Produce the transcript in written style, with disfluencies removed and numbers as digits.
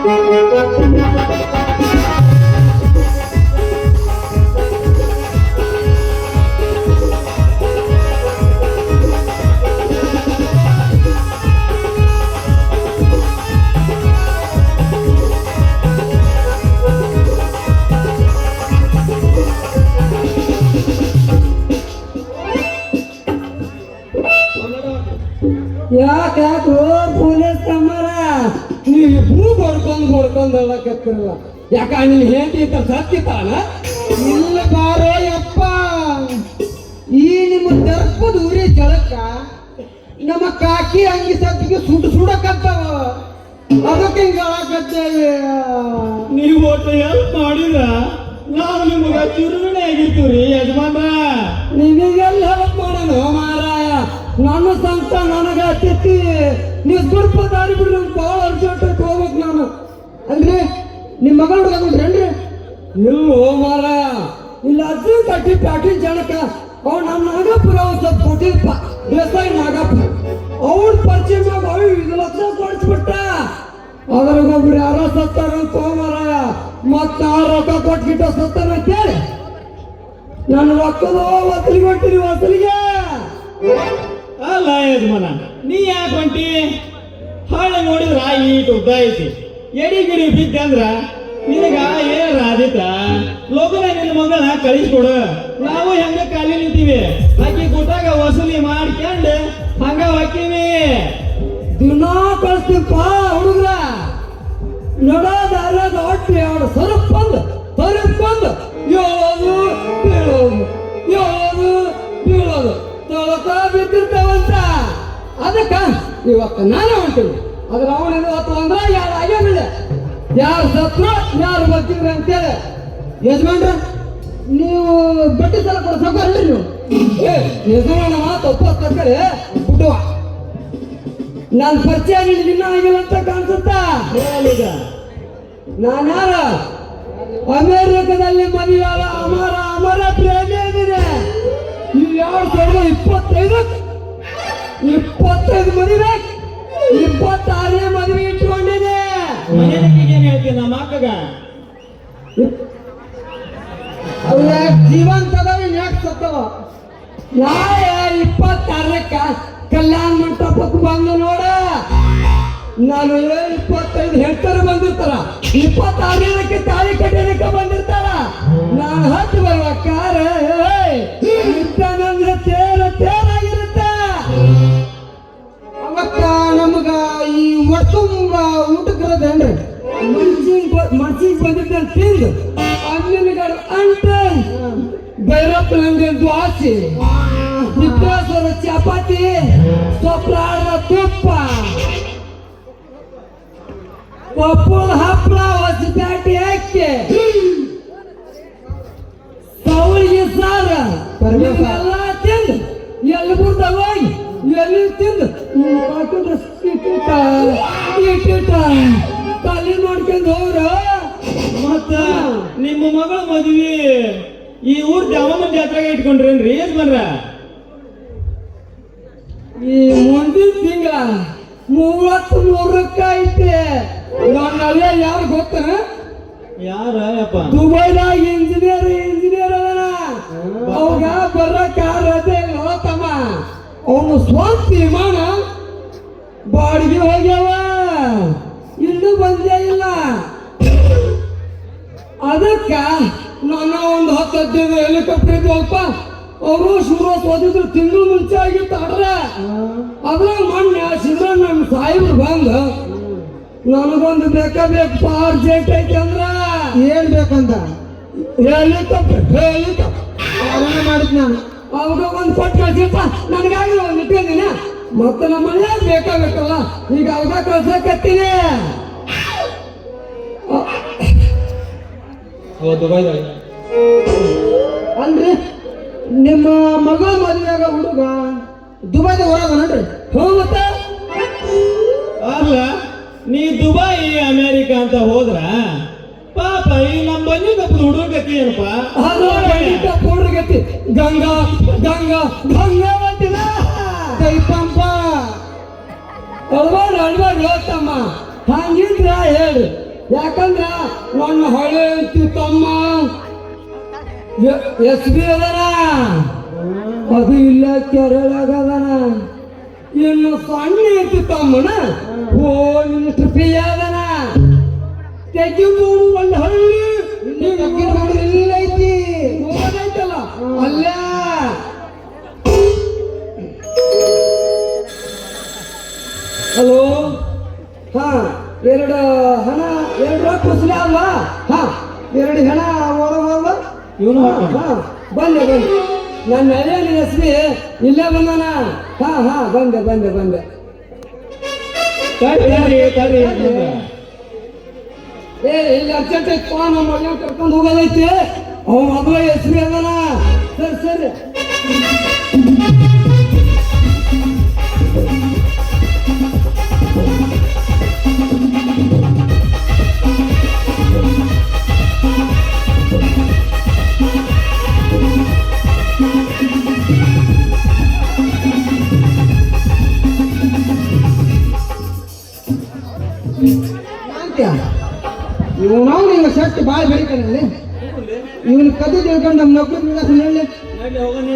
ಯಾಕೆ ಪೊಲೀಸ್ ತಮ್ಮರ ನೀವು ಹೊಡ್ಕೊಂಡು ಹೇಳಕತ್ತಿರಲ್ಲ. ಯಾಕ ನಿನ್ ಹೆಂಡತಿ ಸತ್ತಿತಾನ? ಇಲ್ಲ ಬಾರೋ ಯಪ್ಪ, ಈ ನಿಮ್ಮ ದರ್ಪದ ಉರಿ ಜಳಕ ನಮ್ಮ ಕಾಕಿ ಅಂಗಿ ಸತ್ತಿಗೆ ಸುಡಕತ್ತಾವ, ಅದಕ್ಕೆ ಹಿಂಗ ಹೇಳಕತ್ತೇವೆ. ನೀವು ಒಟ್ಟು ಹೆಲ್ಪ್ ಮಾಡಿದ್ರ ನಾವು ನಿಮಗ ಚುರುಗಣೆ ಆಗಿರ್ತೀವ್ರಿ ಯಜಮಾನ್ರ. ನಿಮಗೆಲ್ಲ ಹೆಲ್ಪ್ ಮಾಡೋಣ ಮಾರಾಯ, ನನ್ನ ಸಂತ ನನಗ ಹತ್ತಿ ನೀವು ದುರ್ಪ ದಾರಿ ಬಿಡ್ರಿ, ನಮ್ಗೆ ಭಾಳ ಅರ್ಜೆಂಟ್ ಹೋಗ್ಬೇಕು ನಾನು. ಅಲ್ರಿ ನಿಮ್ಮ ಮಗ ಹುಡುಗನ್ರಿ? ಇಲ್ಲೋ ಮಾರಾಯ, ಇಲ್ಲ ಅಜ್ಜಿ ಕಟ್ಟಿ ಪ್ಯಾಟಿನ ಜನಕ ಅವ್ ನಮ್ಮ ನಾಗಪುರ ಒಂದು ಸ್ವಲ್ಪ ಕೊಟ್ಟಿಲ್ಪ ದೇಸಾಯಿ ನಾಗಪ್ಪ, ಅವ್ರ ಪರಿಚಯ ಮ್ಯಾಗ 5 ಲಕ್ಷ ಕೊಡಿಸ್ಬಿಟ್ಟ. ಅದ್ರಾಗೊಬ್ರು ಯಾರೋ ಸತ್ತಾರಂತ ಮಾರಾಯ, ಮತ್ತ ರೊಕ್ಕ ಕೊಟ್ಬಿಟ್ಟ ಸತ್ತಾರ ಅಂತೇಳಿ ನನ್ನ ರೊಕ್ಕದ ವಸಲಿಗೆ ಹೊಂಟಿರಿ ವಸಲಿಗೆ. ಅಲ್ಲ ಯಜಮಾನ, ನೀ ಯಾಕೆ ಹೊಂಟಿ? ಹಾಳೆ ನೋಡಿದ್ರ ಈಟ್ ಉದ್ದ ಐತಿ, ಎಡಿ ಗಿಡಿ ಬಿದ್ದಂದ್ರ ನಿನಗ ಏನಾರ ಆದಿತ್ತ? ಲೋಕನ ನಿನ್ನ ಮಗನ ಕಳಿಸ್ಕೊಡು, ನಾವು ಹೆಂಗ ಖಾಲಿ ನಿಂತೀವಿ, ಆಕಿ ಕೂತಾಗ ವಸೂಲಿ ಮಾಡ್ಕೊಂಡು ಹಂಗ ಹೊಕ್ಕೀವಿ. ದಿನ ಕಳಿಸ್ತೀಪ್ಪ ಹುಡುಗ್ರ, ನಡೋದಾರದ ಹೊಟ್ಟೆ ಅವ್ರು ಸರಪ್ಪಂದು ಹೇಳೋದು ಬೀಳೋದು ತೊಳಕ ಬಿದ್ದಿರ್ತಾವಂತ. ಅದಕ್ಕ ಇವತ್ತು ನಾನು ಹೊಂಟೀನಿ. ಅದ್ರ ಅವನಿಗೆ ಹೊತ್ತು ಅಂದ್ರ ಯಾರು ಆಗ್ಯಾನಿಲ್ಲ, ಯಾರು ಸತ್ರ ಯಾರು ಬರ್ತಿದ್ರಿ ಅಂತೇಳಿ. ಯಜಮಾನ್ರ ನೀವು ಬಡ್ಡಿ ಸಲ ಕೊಡ ಸಾಕಾರಿ ನೀವು. ಯಜಮಾನ ಮಾತು ಒಪ್ಪತ್ತಕ್ಕಳಿ ಬಿಟ್ಟುವ, ನಾನು ಪರಿಚಯ ನಿನ್ನ ಆಗಿಲ್ಲ ಅಂತ ಕಾಣಿಸುತ್ತಾ? ನಾನು ಯಾರ ಅಮೇರಿಕದಲ್ಲಿ ಮದುವೆಯಾದ ಅಮರ ಪ್ರೇಮಿ ಇದ್ದೀನಿ. ನೀವು 2025 ಮದುವೆ, 26ನೇ ಮದುವೆ ಇಟ್ಕೊಂಡಿದೆ. ಏನ್ ಹೇಳ್ತೀನಿ ನಮ್ಮ ಅಕ್ಕಗ? ಅಲ್ಲ ಜೀವಂತದವ ಯಾಕೆ ಸತ್ತವ? ನಾಳೆ 26ಕ್ಕ ಕಲ್ಯಾಣ ಮಂಟಪಕ್ಕೆ ಬಂದು ನೋಡ. ನಾನು 25 ಹೆಕ್ಟರ್ ಬಂದಿರ್ತಾರ, 26ಕ್ಕೆ ತಾಳಿ ಕಟ್ಟಲಿಕ್ಕೆ ಬಂದಿರ್ತಾರ. ನಾನು ಹತ್ತು ಬರುವ ಕಾರ ಇಟ್ಟನಂದ್ರೆ ತೇರಾಗಿರುತ್ತ. ಅವಕ್ಕ ನಮಗ ಈ ಒಟ್ಟುಂಬ ಊಟಕ್ಕರದೇನ್ರಿ ಮನ್ಸಿಗೆ ಬಂದಿದ್ದ ತಿಂದು ಅಲ್ಲಿನಗಡ ಅಂಟ ಭೈರಪ್ಪ ನಂಗೆ ದ್ವಾಸಿ ಸಿದ್ದೇಶ್ವರ ಚಪಾತಿ ಸೊಪ್ರಾಳ ತುಪ್ಪ ಪಪ್ಪಳ ಹಪ್ಪಳ ಹೊಸಪೇಟೆ ಅಕ್ಕಿ ಸೌಳಿಗೆ ಸಾರ ಎಲ್ಲ ತಿಂದು ಎಲ್ಲಿ ಬಿಡ್ತಾವ ಹೋಗಿ ಎಲ್ಲಿ ತಿಂದು ಇಟ್ಟಿಟ್ಟ ತಲೆ ನೋಡ್ಕೊಂಡು ಹೋಗ್ರ. ಮತ್ತ ನಿಮ್ಮ ಮಗಳ ಮದ್ವಿ ಈ ಊರ್ ದ್ಯಾಮಮ್ಮನ ಜಾತ್ರೆಗೆ ಇಟ್ಕೊಂಡ್ರೇನ್ರಿ ಯಜಮಾನ್ರ? ಈ ಮುಂದಿನ ತಿಂಗಳ 33ಕ್ಕೆ ಐತಿ. ನನ್ನಲ್ಲೇ ಯಾರು ಗೊತ್ತ? ಯಾರ ಯಪ್ಪ? ದುಬೈದಾಗ ಇಂಜಿನಿಯರ್ ಅದನ. ಅವಾಗ ಬರಕ ರಜೆ ತಮ್ಮ, ಅವನು ಸ್ವಂತ ವಿಮಾನ ಬಾಡಿಗೆ ಹೋಗ್ಯಾವ, ಇನ್ನೂ ಬಂದೇ ಇಲ್ಲ. ಅದಕ್ಕ ನನ್ನ ಒಂದು 10-15 ಹೆಲಿಕಾಪ್ಟರ್ ಇದ್ವಲ್ಪ, ಅವರು ಶಿವರಾಜ್ ಓದಿದ್ರು ತಿಂಗಳು ಮುಂಚೆ ಆಗಿರ್ತಾಡ್ರ. ಅದ್ರಾಗ ಮೊನ್ನೆ ಸಿದ್ರಾಮ್ ನಮ್ಮ ಸಾಯಿಬ್ರು ಬಂದು ನನಗೊಂದು ಬೇಕು ಅರ್ಜೆಂಟ್ ಐತಿ ಅಂದ್ರ. ಏನ್ ಬೇಕಂತ? ಹೆಲಿಕಾಪ್ಟರ್ ಮಾಡಿದ್ ನಾನು. ಅವಾಗ ಒಂದು ಕೊಟ್ಟು ಕಳ್ಸಿಪ್ಪ, ನನಗಾಗಿ ಒಂದು ಇಟ್ಟಿದ್ದೀನಿ. ಮತ್ತೆ ನಮ್ಮನ್ನ ಬೇಕಾಗಬೇಕಲ್ಲ, ಈಗ ಅವಾಗ ಕಳ್ಸಕತ್ತೀನಿ. ಅಲ್ರಿ ನಿಮ್ಮ ಮಗ ಮದುವೆಯಾಗ ಹುಡುಗ ದುಬೈದಾಗ ಹೊರಗ ನೋಡ್ರಿ. ಮತ್ತ ಅಲ್ಲ, ನೀ ದುಬೈ ಅಮೇರಿಕ ಅಂತ ಹೋದ್ರ ಪಾಪ ಈ ನಮ್ಮ ಬಂದಿದ್ದಪ್ಪ ಹುಡುಗ ಗತಿ ಏನಪ್ಪ? ಹುಡುಗತಿ ಗಂಗಾ ಬಂತಿಲ್ಲ ಕೈ ಪಂಪ ಅಳ್ಬಾರ್ದು ಹೇಳ್ತಮ್ಮ. ಹಂಗಿದ್ರ ಹೇಳಿ ಯಾಕಂದ್ರ ನನ್ನ ಹಳೆ ತಮ್ಮ ಎಸ್ ಬಿ ಅದನ, ಅದು ಇಲ್ಲ ಕೆರಳಗದನ. ಇನ್ನು ಸಣ್ಣ ಐತಿ ತಮ್ಮನ ಹೋಮ್ ಮಿನಿಸ್ಟರ್ ಪಿ ಅದನ. ತೆಗಿಬೋದು ಒಂದು ಹಳ್ಳಿ ಇಲ್ಲ ಐತಿ ಹೋಗೋದೈತಲ್ಲ ಅಲ್ಲ. ಹಲೋ, ಹಾ, ಎರಡು ಹಣ, ಎರಡು ರೊಕ್ಕ ಕುಸಲಿ ಅಲ್ವಾ? ಹಾ, ಎರಡು ಹೆಣ ಒಳಗಲ್ವ? ಇವನು ಹಾ, ಬಂದೆ ಬಂದೆ. ನನ್ನ ಹಳ್ಳಿಯಲ್ಲಿ ಎಸ್ ಬಿ ಇಲ್ಲೇ ಬಂದನ. ಹಾ ಹಾ, ಬಂದೆ ಬಂದೆ ಬಂದೆ. ತಡ್ರಿ ಏ, ಇಲ್ಲಿ ಅರ್ಜೆಂಟ್ ಐತಪ್ಪ, ನಮ್ಮ ಮನೆ ಕರ್ಕೊಂಡು ಹೋಗೋದೈತಿ. ಅವ್ನು ಮೊದಲ ಎಸ್ ಬಿ ಅದನ. ಸರಿ ಸರಿ. ಇವನವ್ ನೀವು ಶರ್ಟ್ ಭಾಳ ಬೆಳಿತಾನಲ್ಲಿ. ಇವನ್ ಕದ್ದು ತಿಳ್ಕೊಂಡು ನಮ್ಮ ನೌಕರಿ ಹೇಳಿ ಹೋಗೋಣ